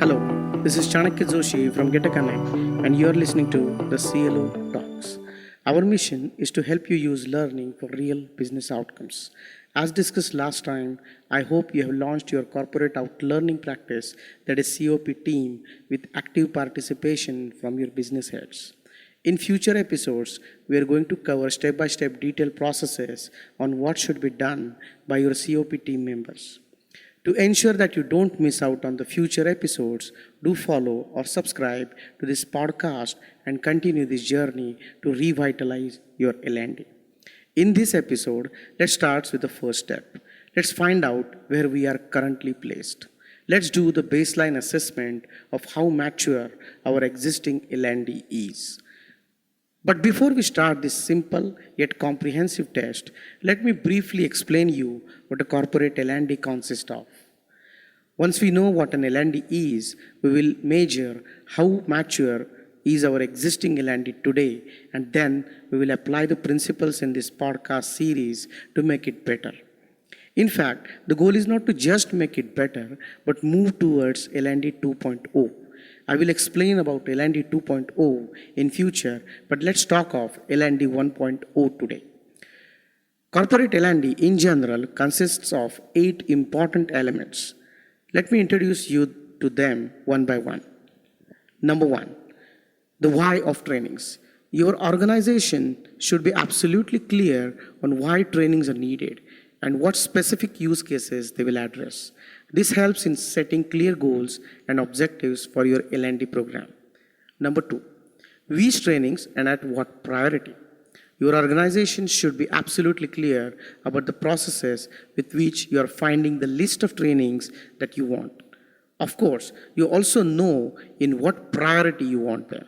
Hello, this is Chanakya Joshi from Get a Connect, and you are listening to the CLO Talks. Our mission is to help you use learning for real business outcomes. As discussed last time, I hope you have launched your Corporate OutLearning Practice, that is COP team, with active participation from your business heads. In future episodes, we are going to cover step-by-step detailed processes on what should be done by your COP team members. To ensure that you don't miss out on the future episodes, do follow or subscribe to this podcast and continue this journey to revitalize your L&D. In this episode, let's start with the first step. Let's find out where we are currently placed. Let's do the baseline assessment of how mature our existing L&D is. But before we start this simple yet comprehensive test, let me briefly explain you what a corporate L&D consists of. Once we know what an L&D is, we will measure how mature is our existing L&D today, and then we will apply the principles in this podcast series to make it better. In fact, the goal is not to just make it better, but move towards L&D 2.0. I will explain about L&D 2.0 in future, but let's talk of L&D 1.0 today. Corporate L&D in general consists of 8 important elements. Let me introduce you to them one by one. Number 1, the why of trainings. Your organization should be absolutely clear on why trainings are needed and what specific use cases they will address. This helps in setting clear goals and objectives for your L&D program. Number 2, which trainings and at what priority. Your organization should be absolutely clear about the processes with which you are finding the list of trainings that you want. Of course, you also know in what priority you want them.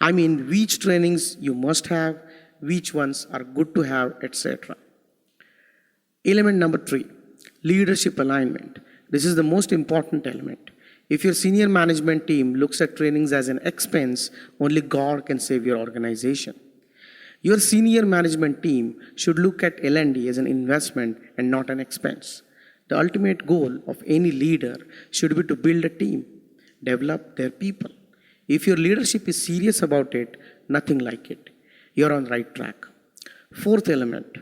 I mean, which trainings you must have, which ones are good to have, etc. Element number 3, leadership alignment. This is the most important element. If your senior management team looks at trainings as an expense, only God can save your organization. Your senior management team should look at L&D as an investment and not an expense. The ultimate goal of any leader should be to build a team, develop their people. If your leadership is serious about it, nothing like it. You're on the right track. 4th element,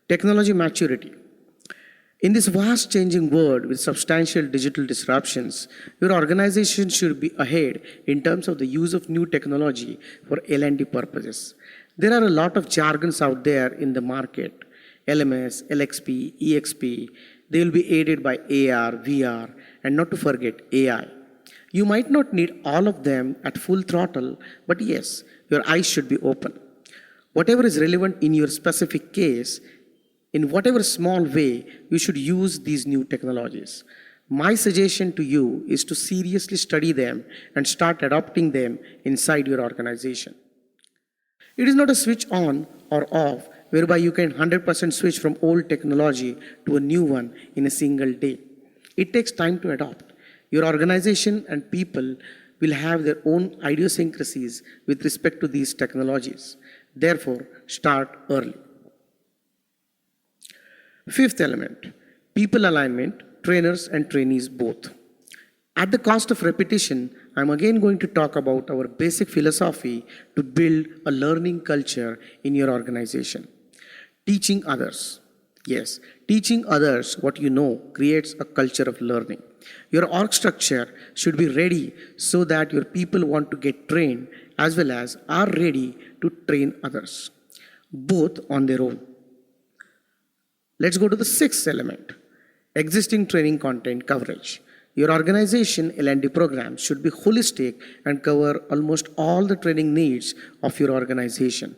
technology maturity. In this vast changing world with substantial digital disruptions, your organization should be ahead in terms of the use of new technology for L&D purposes. There are a lot of jargons out there in the market, LMS, LXP, EXP. They will be aided by AR, VR, and not to forget AI. You might not need all of them at full throttle, but yes, your eyes should be open. Whatever is relevant in your specific case, in whatever small way, you should use these new technologies. My suggestion to you is to seriously study them and start adopting them inside your organization. It is not a switch on or off whereby you can 100% switch from old technology to a new one in a single day. It takes time to adopt. Your organization and people will have their own idiosyncrasies with respect to these technologies. Therefore, start early. 5th element, people alignment, trainers and trainees both. At the cost of repetition, I'm again going to talk about our basic philosophy to build a learning culture in your organization. Teaching others. Yes, teaching others what you know creates a culture of learning. Your org structure should be ready so that your people want to get trained as well as are ready to train others, both on their own. Let's go to the 6th element, existing training content coverage. Your organization L&D program should be holistic and cover almost all the training needs of your organization.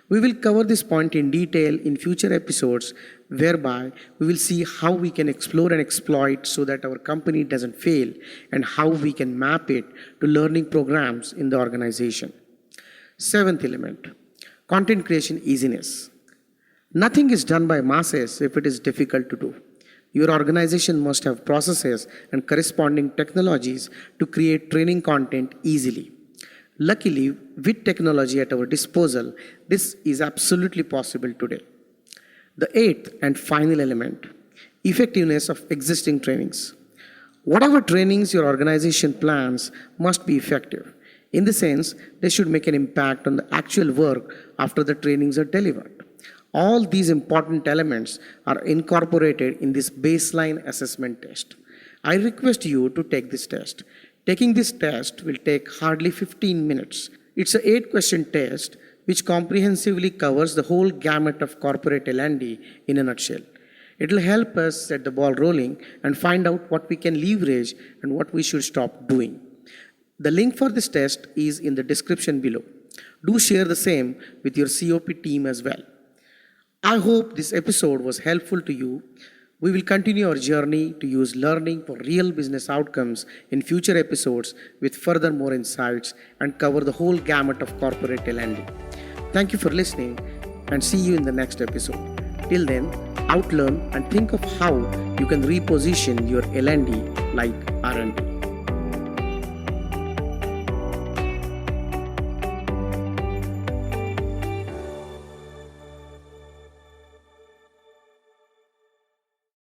We will cover this point in detail in future episodes, whereby we will see how we can explore and exploit so that our company doesn't fail and how we can map it to learning programs in the organization. 7th element, content creation easiness. Nothing is done by masses if it is difficult to do. Your organization must have processes and corresponding technologies to create training content easily. Luckily, with technology at our disposal, this is absolutely possible today. The 8th and final element, effectiveness of existing trainings. Whatever trainings your organization plans must be effective. In the sense, they should make an impact on the actual work after the trainings are delivered. All these important elements are incorporated in this baseline assessment test. I request you to take this test. Taking this test will take hardly 15 minutes. It's an 8-question test which comprehensively covers the whole gamut of corporate L&D in a nutshell. It will help us set the ball rolling and find out what we can leverage and what we should stop doing. The link for this test is in the description below. Do share the same with your COP team as well. I hope this episode was helpful to you. We will continue our journey to use learning for real business outcomes in future episodes with further more insights and cover the whole gamut of corporate L&D. Thank you for listening and see you in the next episode. Till then, outlearn and think of how you can reposition your L&D like R&D.